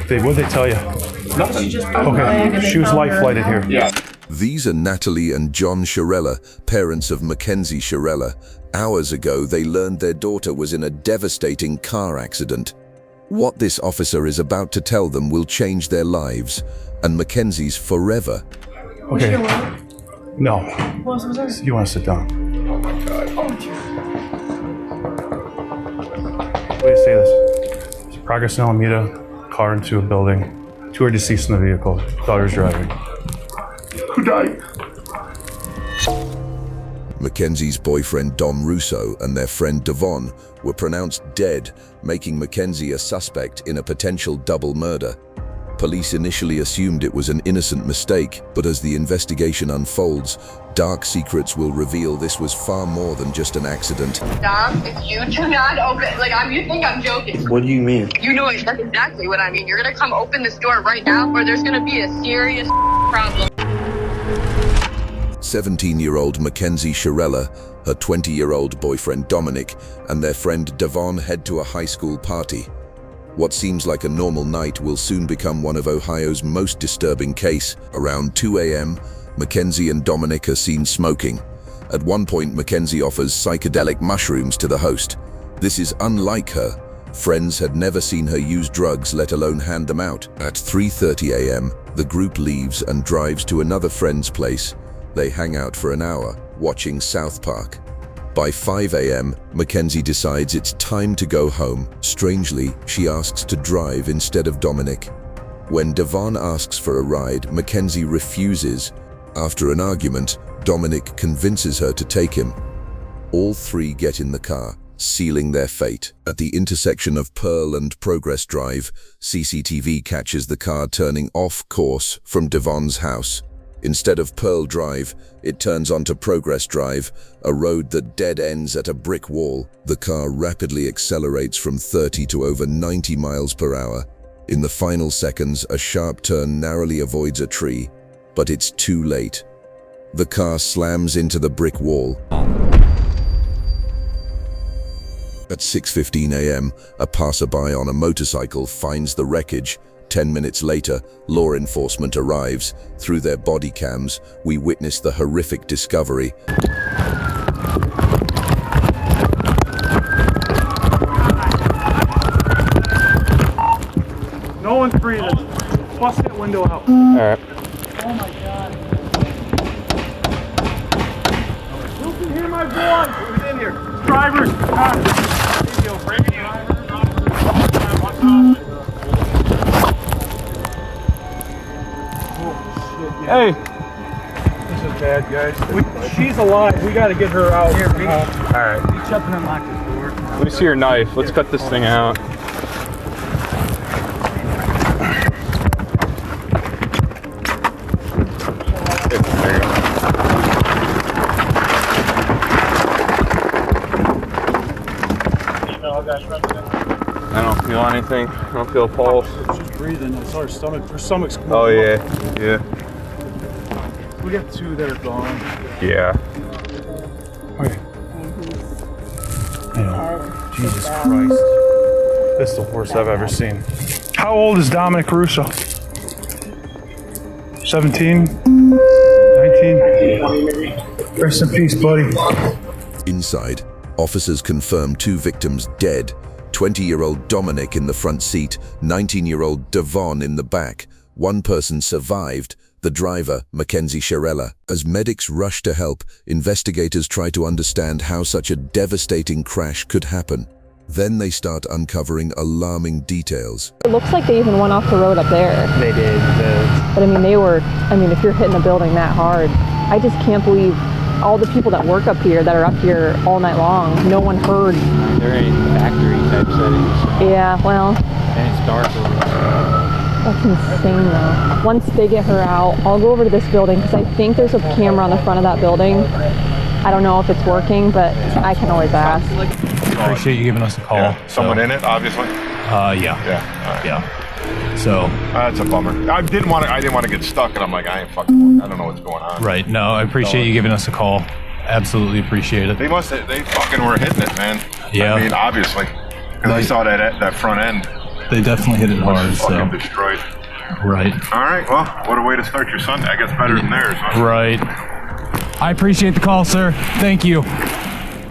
Dave, what'd they tell you? Nothing. Okay, she was life flighted here. Yeah. These are Natalie and John Shirilla, parents of Mackenzie Shirilla. Hours ago, they learned their daughter was in a devastating car accident. What this officer is about to tell them will change their lives, and Mackenzie's forever. Okay. No. You want to sit down? Oh my God. What do you say this? There's progress in Alameda, car into a building. 2 are deceased in the vehicle. Daughter's driving. Who died? Mackenzie's boyfriend Dom Russo and their friend Davon were pronounced dead, making Mackenzie a suspect in a potential double murder. Police initially assumed it was an innocent mistake, but as the investigation unfolds, dark secrets will reveal this was far more than just an accident. Dom, if you do not open, you think I'm joking. What do you mean? You know exactly what I mean. You're gonna come open this door right now, or there's gonna be a serious problem. 17-year-old Mackenzie Shirilla, her 20-year-old boyfriend Dominic, and their friend Davon head to a high school party. What seems like a normal night will soon become one of Ohio's most disturbing case. Around 2 a.m., Mackenzie and Dominic are seen smoking. At one point, Mackenzie offers psychedelic mushrooms to the host. This is unlike her. Friends had never seen her use drugs, let alone hand them out. At 3:30 a.m., the group leaves and drives to another friend's place. They hang out for an hour, watching South Park. By 5 a.m., Mackenzie decides it's time to go home. Strangely, she asks to drive instead of Dominic. When Davon asks for a ride, Mackenzie refuses. After an argument, Dominic convinces her to take him. All three get in the car, sealing their fate. At the intersection of Pearl and Progress Drive, CCTV catches the car turning off course from Davon's house. Instead of Pearl Drive, it turns onto Progress Drive, a road that dead ends at a brick wall. The car rapidly accelerates from 30 to over 90 miles per hour. In the final seconds, a sharp turn narrowly avoids a tree, but it's too late. The car slams into the brick wall. At 6:15 a.m., a passerby on a motorcycle finds the wreckage. 10 minutes later, law enforcement arrives. Through their body cams, we witness the horrific discovery. No one's breathing. Bust that window out. All right. Oh my God. Who can hear my voice? Who's in here? Drivers. Hey. This is bad, guys. She's alive. We got to get her out. Here, all right. Reach up and unlock this door. Let me see your knife. Let's cut this thing out. There you go. I don't feel anything. I don't feel a pulse. She's breathing. I saw her stomach. Her stomach's cool. Oh yeah, yeah. We got 2 that are gone. Yeah. Okay. Jesus Christ. This is the worst I've ever seen. How old is Dominic Russo? 17? 19? Rest in peace, buddy. Inside, officers confirm 2 victims dead. 20-year-old Dominic in the front seat, 19-year-old Davon in the back. One person survived, the driver, Mackenzie Shirilla. As medics rush to help, investigators try to understand how such a devastating crash could happen. Then they start uncovering alarming details. It looks like they even went off the road up there. They did. But if you're hitting a building that hard, I just can't believe all the people that work up here, that are up here all night long, no one heard. They're in factory type settings. Yeah, well. And it's dark over there. That's insane though. Once they get her out, I'll go over to this building because I think there's a camera on the front of that building. I don't know if it's working, but I can always ask. Appreciate you giving us a call. Yeah. Someone in it, obviously. Yeah. Yeah. Right. Yeah. So that's a bummer. I didn't want to get stuck, and I'm like, I ain't fucking. I don't know what's going on. right. No, I appreciate you giving us a call. Absolutely appreciate it. They fucking were hitting it, man. Yeah. I mean, obviously. Because I saw that front end. They definitely hit it hard. Fucking So destroyed. right. All right, well, what a way to start your Sunday. I guess better than theirs, huh? Right. I appreciate the call, sir. Thank you.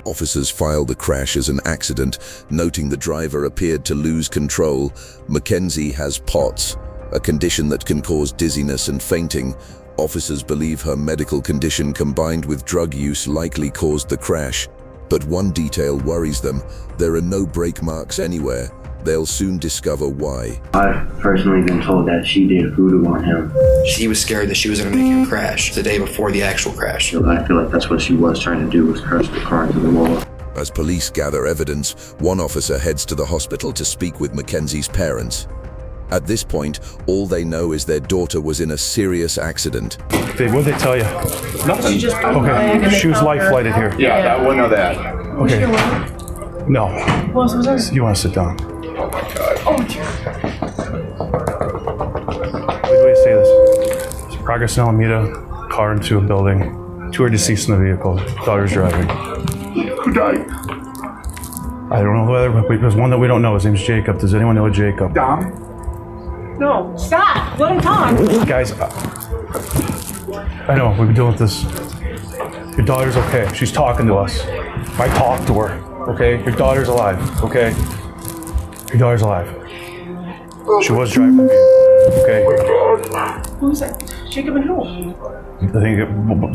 Officers filed the crash as an accident, noting the driver appeared to lose control. Mackenzie has POTS, a condition that can cause dizziness and fainting. Officers believe her medical condition combined with drug use likely caused the crash. But one detail worries them. There are no brake marks anywhere. They'll soon discover why. I've personally been told that she did voodoo on him. She was scared that she was going to make him crash the day before the actual crash. I feel like that's what she was trying to do, was crush the car into the wall. As police gather evidence, one officer heads to the hospital to speak with Mackenzie's parents. At this point, all they know is their daughter was in a serious accident. Dave, what did they tell you? Nothing. Okay, she was life flighted here. Yeah, that one or that. Okay. No. What was that? You want to sit down? Oh my God. Oh, dear. Wait, say this. There's progress in Alameda, car into a building. 2 are deceased in the vehicle. Daughter's driving. Who died? I don't know whether, but there's one that we don't know. His name's Jacob. Does anyone know a Jacob? Dom? No, stop. Let him talk. Guys, I know, we've been dealing with this. Your daughter's okay. She's talking to us. I talked to her, okay? Your daughter's alive, okay? Your daughter's alive. She was driving the vehicle, okay? Who's that? Jacob and who? I think,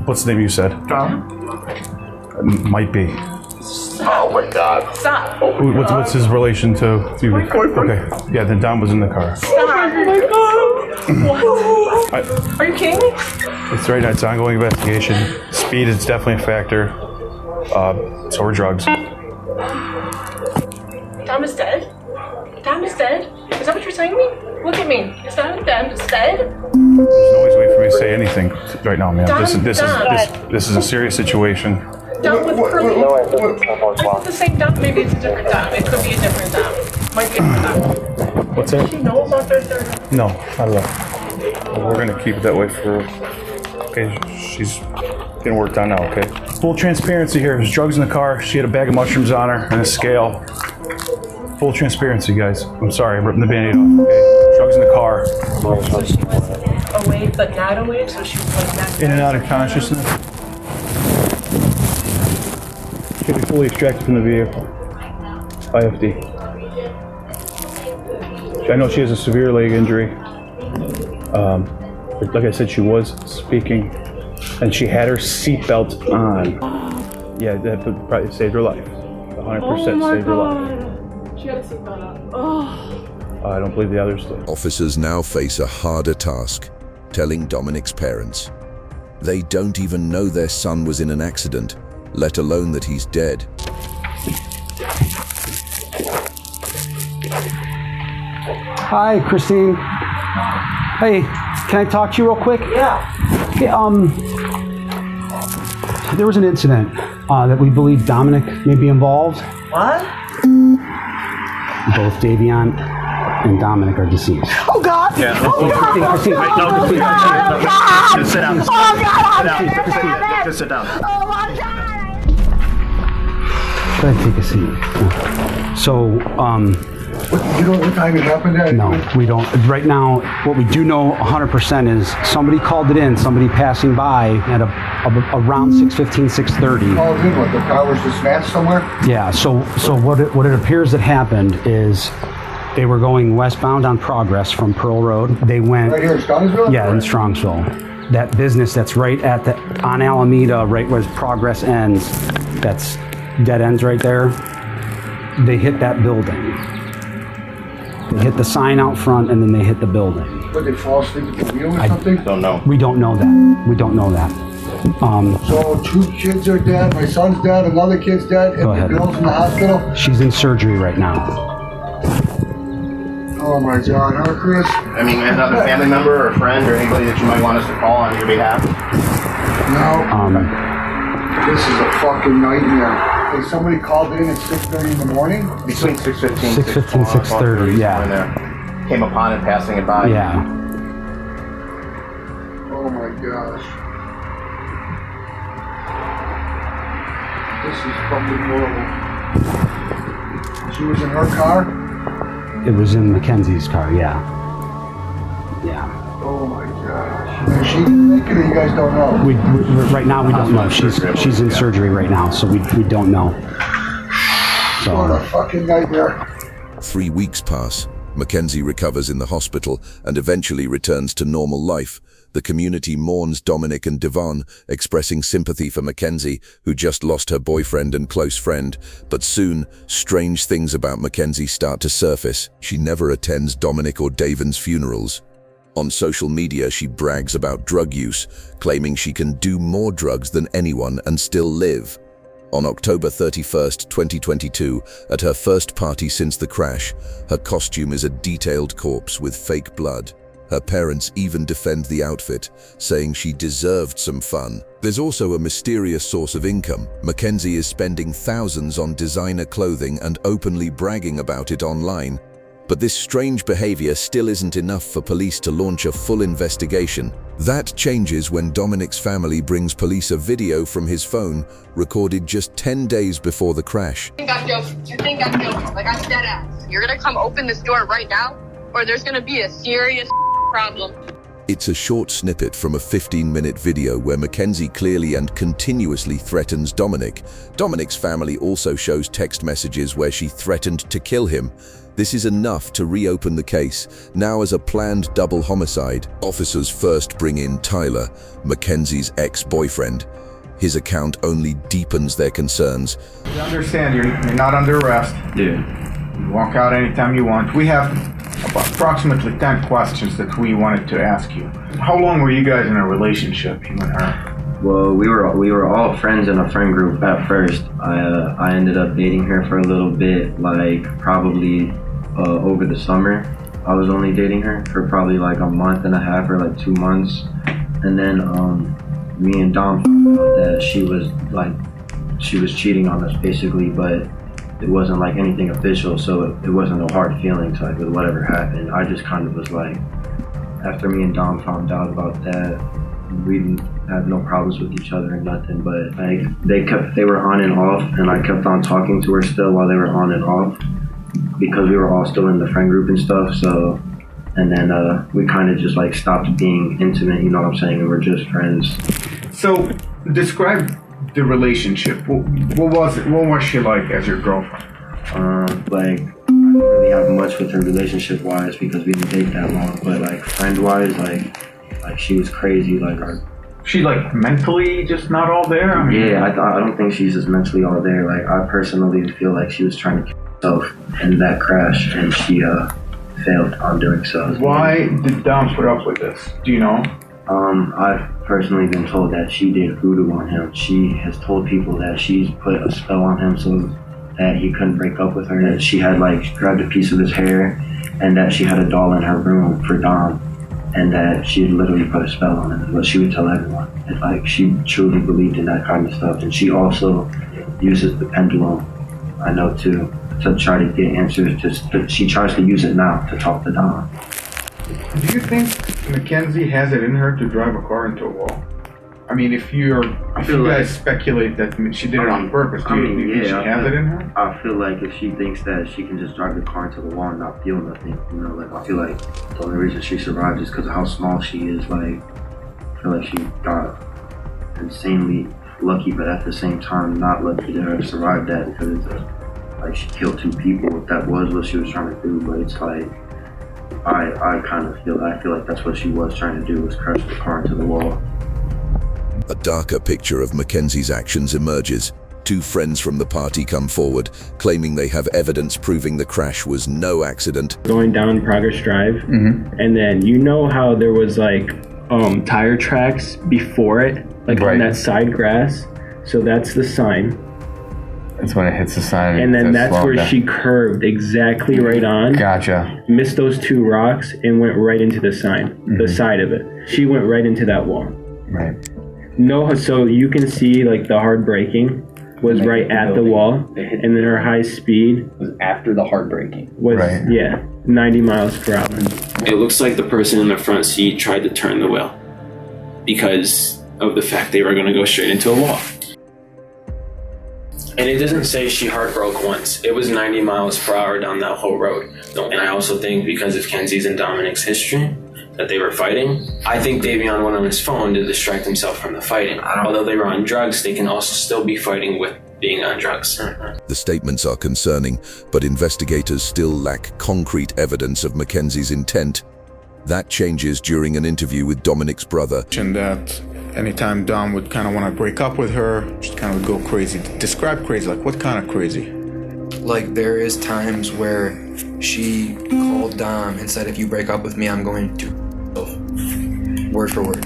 what's the name you said? Dom? Might be. Oh my God. Stop. What's his relation to you? My boyfriend. Okay, yeah, then Dom was in the car. Stop. Oh my God. Are you kidding me? It's right now, it's an ongoing investigation. Speed is definitely a factor. So are drugs. Dom is dead? Dom is dead? Is that what you're saying to me? Look at me. Is Dom dead? There's no always way for me to say anything right now, man. This is a serious situation. Dom with curly. It's the same Dom. Maybe it's a different Dom. It could be a different Dom. Might be a different Dom. What's that? Does she know about their third? No, not at all. We're gonna keep it that way for. Okay, she's getting worked on now. Okay. Full transparency here. There's drugs in the car. She had a bag of mushrooms on her and a scale. Full transparency, guys. I'm sorry, I'm ripping the Band-Aid off. Okay. Drugs in the car. So she was awake, but not awake. So she was like not. In and out of consciousness. Should be fully extracted from the vehicle. IFD. I know she has a severe leg injury. Like I said, she was speaking, and she had her seatbelt on. Yeah, that would probably saved her life. 100% saved her life. She had a seatbelt on. I don't believe the others did. Officers now face a harder task, telling Dominic's parents. They don't even know their son was in an accident, let alone that he's dead. Hi, Christine. Hey, can I talk to you real quick? Yeah. Okay, there was an incident that we believe Dominic may be involved. What? Both Davion and Dominic are deceased. Oh God! Yeah. Oh God! Christine, oh Christine, God! Just sit down. Oh God! Just sit down. Oh my God! Should I take a seat? So, You know what time it happened at? no, we don't. Right now, what we do know 100% is somebody called it in, somebody passing by at around 6:15, 6:30. Called in, what, the car was just smashed somewhere? Yeah, so what it appears that happened is they were going westbound on Progress from Pearl Road. They went... Right here in Strongsville? Yeah, in Strongsville. That business that's right on Alameda, right where Progress ends, that's dead ends right there, they hit that building. They hit the sign out front and then they hit the building. Would they fall asleep at the wheel or something? Don't know. We don't know that. We don't know that. So 2 kids are dead, my son's dead, another kid's dead, and the girl's in the hospital? She's in surgery right now. Oh my God, huh, Chris? I mean, another family member or a friend or anybody that you might want us to call on your behalf? No. This is a fucking nightmare. Hey, somebody called in at 6:30 in the morning? Between 6:15 6:15, 6:30, yeah. Came upon it, passing it by. Yeah. Oh my gosh. This is fucking horrible. She was in her car? It was in Mackenzie's car, yeah. Yeah. Oh my gosh. Is she make it or you guys don't know? We right now we don't know. She's in surgery right now, so we don't know. So, what a fucking nightmare. 3 weeks pass. Mackenzie recovers in the hospital and eventually returns to normal life. The community mourns Dominic and Davon, expressing sympathy for Mackenzie, who just lost her boyfriend and close friend. But soon, strange things about Mackenzie start to surface. She never attends Dominic or Davon's funerals. On social media, she brags about drug use, claiming she can do more drugs than anyone and still live. On October 31st, 2022, at her first party since the crash, her costume is a detailed corpse with fake blood. Her parents even defend the outfit, saying she deserved some fun. There's also a mysterious source of income. Mackenzie is spending thousands on designer clothing and openly bragging about it online. But this strange behavior still isn't enough for police to launch a full investigation. That changes when Dominic's family brings police a video from his phone, recorded just 10 days before the crash. You think I'm joking? You think I'm joking? Like, I'm dead ass. You're gonna come open this door right now, or there's gonna be a serious problem. It's a short snippet from a 15-minute video where Mackenzie clearly and continuously threatens Dominic. Dominic's family also shows text messages where she threatened to kill him. This is enough to reopen the case, now as a planned double homicide. Officers first bring in Tyler, Mackenzie's ex-boyfriend. His account only deepens their concerns. You understand, you're not under arrest. Yeah. You walk out anytime you want. We have approximately 10 questions that we wanted to ask you. How long were you guys in a relationship, you and her? Well, we were all friends in a friend group at first. I ended up dating her for a little bit, like probably over the summer. I was only dating her for probably like a month and a half or like 2 months. And then me and Dom found out that she was cheating on us basically, but it wasn't like anything official, so it wasn't no hard feelings like with whatever happened. I just kind of was like, after me and Dom found out about that, we didn't have no problems with each other and nothing, but like they were on and off, and I kept on talking to her still while they were on and off because we were all still in the friend group and stuff. So, and then we kind of just like stopped being intimate, you know what I'm saying? We were just friends. So describe the relationship. What was it? What was she like as your girlfriend? Like, I didn't really have much with her relationship wise because we didn't date that long, but like friend wise, like she was crazy. Like she like mentally just not all there? I mean, yeah, I don't think she's just mentally all there. Like I personally feel like she was trying to kill herself in that crash, and she failed on doing so. Why did Dom put up with this? Do you know? I've personally been told that she did voodoo on him. She has told people that she's put a spell on him so that he couldn't break up with her, that she had like grabbed a piece of his hair, and that she had a doll in her room for Dom, and that she had literally put a spell on him, is what she would tell everyone. And like she truly believed in that kind of stuff. And she also uses the pendulum, I know too, to try to get answers. She tries to use it now to talk to Dom. Do you think Mackenzie has it in her to drive a car into a wall? I mean, if you guys speculate that she did it on purpose, do you think she has it in her? I feel like if she thinks that she can just drive the car into the wall and not feel nothing, you know, like I feel like the only reason she survived is because of how small she is. Like, I feel like she got insanely lucky, but at the same time not lucky to have survived that, because it's like she killed 2 people. If that was what she was trying to do, but it's like I feel like that's what she was trying to do, was crash the car into the wall. A darker picture of Mackenzie's actions emerges. 2 friends from the party come forward, claiming they have evidence proving the crash was no accident. Going down Progress Drive, and then you know how there was like tire tracks before it, like on that side grass. So that's the sign. That's when it hits the sign. And then that's where she curved exactly right on. Gotcha. Missed those 2 rocks and went right into the sign, the side of it. She went right into that wall. Right. No, so you can see like the hard braking was right at the wall, and then her high speed was after the hard braking. Was 90 miles per hour. It looks like the person in the front seat tried to turn the wheel because of the fact they were going to go straight into a wall. And it doesn't say she heart broke once. It was 90 miles per hour down that whole road. And I also think because of Kenzie's and Dominic's history, that they were fighting. I think Davion went on his phone to distract himself from the fighting. Although they were on drugs, they can also still be fighting with being on drugs. The statements are concerning, but investigators still lack concrete evidence of Mackenzie's intent. That changes during an interview with Dominic's brother. And that anytime Dom would kind of want to break up with her, she kind of would go crazy. Describe crazy, like what kind of crazy? Like there is times where she called Dom and said, if you break up with me, I'm going to word for word.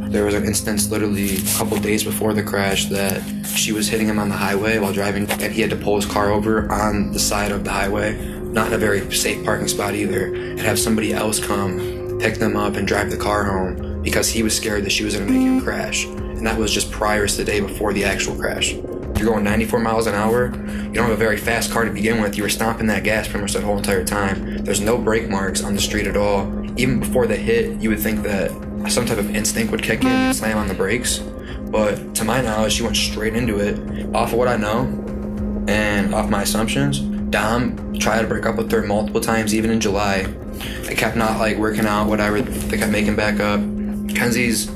There was an instance literally a couple days before the crash that she was hitting him on the highway while driving, and he had to pull his car over on the side of the highway, not in a very safe parking spot either, and have somebody else come pick them up and drive the car home because he was scared that she was going to make him crash. And that was just prior to the day before the actual crash. You're going 94 miles an hour, you don't have a very fast car to begin with, you were stomping that gas pretty much that whole entire time. There's no brake marks on the street at all. Even before the hit, you would think that some type of instinct would kick in and slam on the brakes. But to my knowledge, she went straight into it. Off of what I know and off my assumptions, Dom tried to break up with her multiple times, even in July. They kept not like working out, whatever. They kept making back up. Kenzie's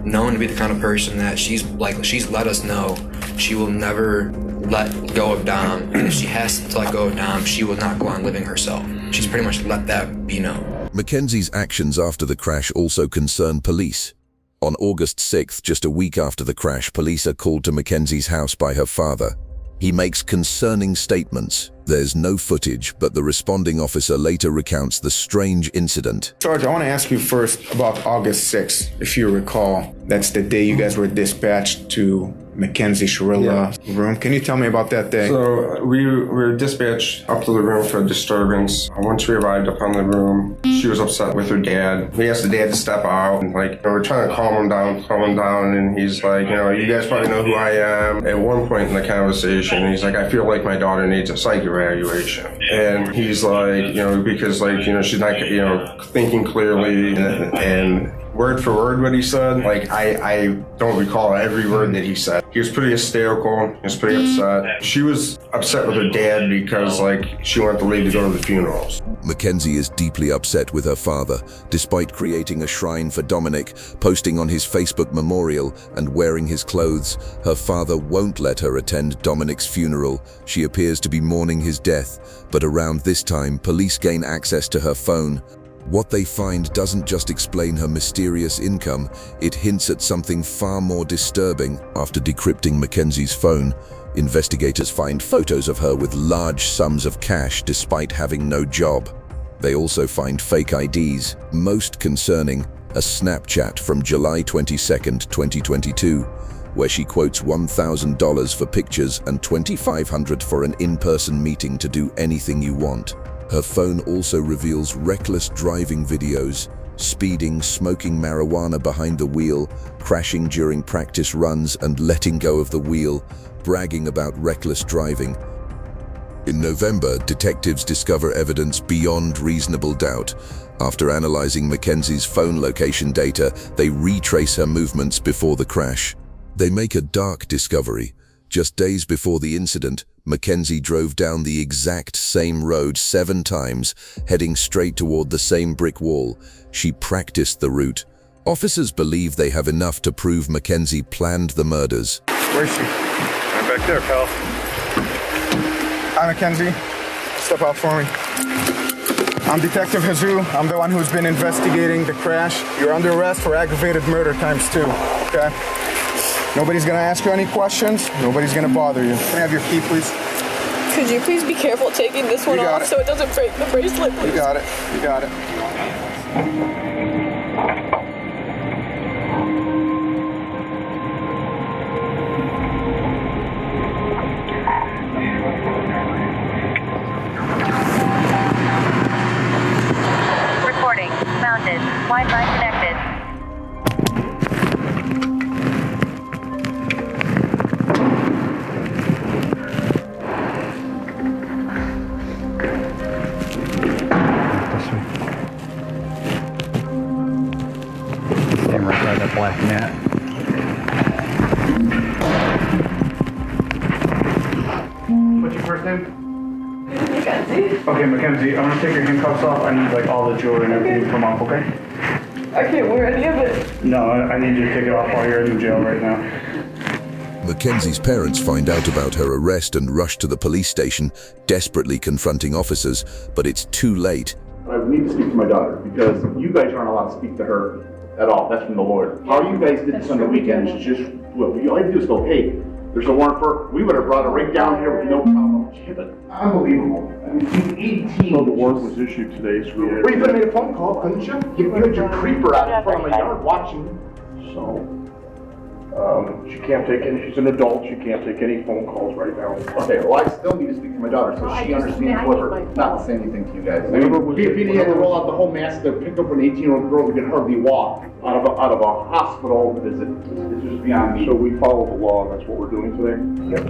known to be the kind of person that she's let us know she will never let go of Dom. And if she has to let go of Dom, she will not go on living herself. She's pretty much let that be known. Mackenzie's actions after the crash also concern police. On August 6th, just a week after the crash, police are called to Mackenzie's house by her father. He makes concerning statements. There's no footage, but the responding officer later recounts the strange incident. Sarge, I want to ask you first about August 6th. If you recall, that's the day you guys were dispatched to Mackenzie Shirilla's room. Can you tell me about that day? So we were dispatched up to the room for a disturbance. Once we arrived up on the room, she was upset with her dad. We asked the dad to step out, and we're trying to calm him down, and he's like, you guys probably know who I am. At one point in the conversation, he's like, I feel like my daughter needs a psych evaluation. And he's like, because she's not, thinking clearly, and word for word what he said, I don't recall every word that he said. He was pretty hysterical, he was pretty upset. She was upset with her dad because she wanted to leave to go to the funerals. Mackenzie is deeply upset with her father, despite creating a shrine for Dominic, posting on his Facebook memorial, and wearing his clothes. Her father won't let her attend Dominic's funeral. She appears to be mourning his death, but around this time, police gain access to her phone. What they find doesn't just explain her mysterious income, it hints at something far more disturbing. After decrypting Mackenzie's phone, investigators find photos of her with large sums of cash despite having no job. They also find fake IDs. Most concerning, a Snapchat from July 22nd, 2022, where she quotes $1,000 for pictures and $2,500 for an in-person meeting to do anything you want. Her phone also reveals reckless driving videos, speeding, smoking marijuana behind the wheel, crashing during practice runs, and letting go of the wheel, bragging about reckless driving. In November, detectives discover evidence beyond reasonable doubt. After analyzing Mackenzie's phone location data, they retrace her movements before the crash. They make a dark discovery. Just days before the incident, Mackenzie drove down the exact same road 7 times, heading straight toward the same brick wall. She practiced the route. Officers believe they have enough to prove Mackenzie planned the murders. Where's she? I'm back there, pal. Hi, Mackenzie. Step out for me. I'm Detective Hazu. I'm the one who's been investigating the crash. You're under arrest for aggravated murder ×2, okay? Nobody's gonna ask you any questions. Nobody's gonna bother you. Can I have your key, please? Could you please be careful taking this one off so it doesn't break the bracelet, please? You got it. You got it. Recording. Mounted. Wi-Fi connected. Right by that black mat. Okay, Mackenzie, I'm gonna take your handcuffs off. I need like all the jewelry and everything to come off, okay? I can't wear any of it. No, I need you to take it off while you're in the jail right now. Mackenzie's parents find out about her arrest and rush to the police station, desperately confronting officers, but it's too late. I need to speak to my daughter because you guys aren't allowed to speak to her at all. That's from the lawyer. How you guys did this on the weekend is just, well, all you have to do is go, hey, there's a warrant for her. We would have brought her right down here with no problem. Unbelievable. I mean, she's 18. So the warrant was issued today, so Well, you could have made a phone call, couldn't you? You had your creeper out in front of my yard watching. So, she can't take any, she's an adult, she can't take any phone calls right now. Okay, well, I still need to speak to my daughter so she understands whatever, not to say anything to you guys. I mean, if you had to roll out the whole mess to pick up an 18-year-old girl who can hardly walk out of a hospital visit, it's just beyond me. So we follow the law, and that's what we're doing today?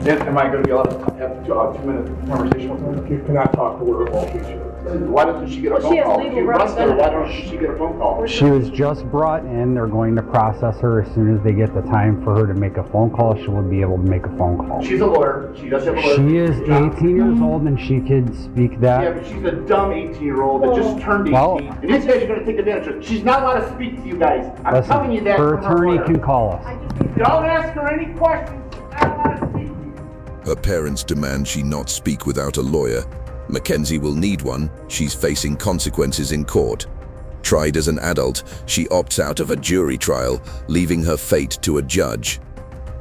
Yep. Am I going to be allowed to have a 2-minute conversation with her? You cannot talk to her while she's here. Why doesn't she get a phone call? If you arrest her, why don't she get a phone call? She was just brought in. They're going to process her. As soon as they get the time for her to make a phone call, she will be able to make a phone call. She's a lawyer. She does have a lawyer. She is 18 years old and she could speak that. Yeah, but she's a dumb 18-year-old that just turned 18. Well, and these guys are going to take advantage of her. She's not allowed to speak to you guys. I'm telling you that. Her from attorney lawyer. can call us. Don't ask her any questions. She's not allowed to speak to you. Her parents demand she not speak without a lawyer. Mackenzie will need one. She's facing consequences in court. Tried as an adult, she opts out of a jury trial, leaving her fate to a judge.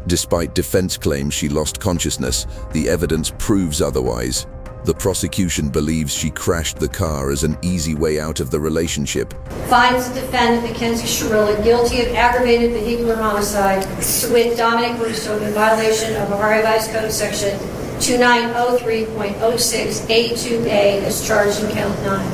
Despite defense claims she lost consciousness, the evidence proves otherwise. The prosecution believes she crashed the car as an easy way out of the relationship. Finds the defendant, Mackenzie Shirilla, guilty of aggravated vehicular homicide with Dominic Russo in violation of Ohio Revised Code Section 2903.06A2A as charged in Count 9.